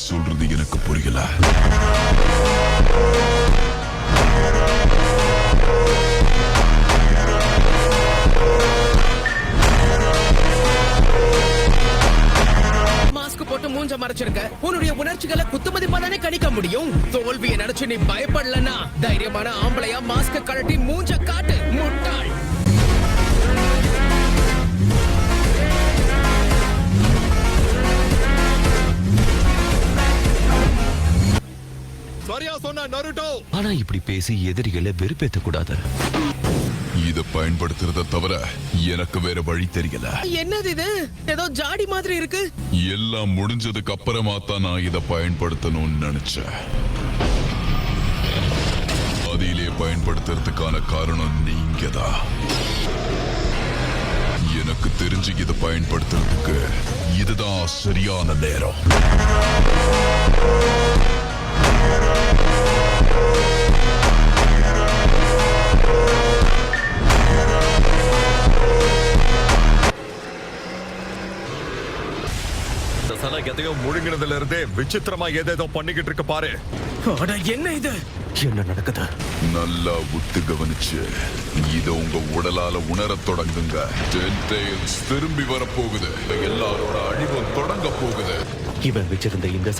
சொல்றது எனக்கு புரியல. மாஸ்க் போட்டு மூஞ்ச மறைச்சிருக்க. உன்னுடைய உணர்ச்சிகளை குத்துமதிப்பா தானே கணிக்க முடியும். தோல்வியை நினைச்சு நீ பயப்படலன்னா தைரியமான ஆம்பளையா மாஸ்க் கழட்டி மூஞ்ச காட்டு. முட்டாள். சரியா சொன்ன நருட்டோ. ஆனா இப்படி பேசி எதிரிகளை வெறுப்பேத்த கூடாது. இத பயன்படுத்துறத தவிர எனக்கு வேற வழி தெரியல. என்னது இது? ஏதோ ஜாடி மாதிரி இருக்கு. எல்லாம் முடிஞ்சதுக்கு அப்புறமா தான் நான் இத பயன்படுத்தணும்னு நினைச்சேன். அதிலே பயன்படுத்துறதுக்கான காரணம் நீங்கதான். எனக்கு தெரிஞ்சு இத பயன்படுத்துறதுக்கு இதுதான் சரியான நேரம். எதையோ முழுங்கினதுல இருந்தே விசித்திரமா ஏதேதோ பண்ணிக்கிட்டு இருக்கு பாரு. என்ன இது? என்ன நடக்குது? நல்லா உத்து கவனிச்சு இத உங்க உடலால உணரத் தொடங்குங்க. திரும்பி வரப்போகுது. எல்லாரோட அழிவும் தொடங்க போகுது. இவன் வச்சிருந்த இந்த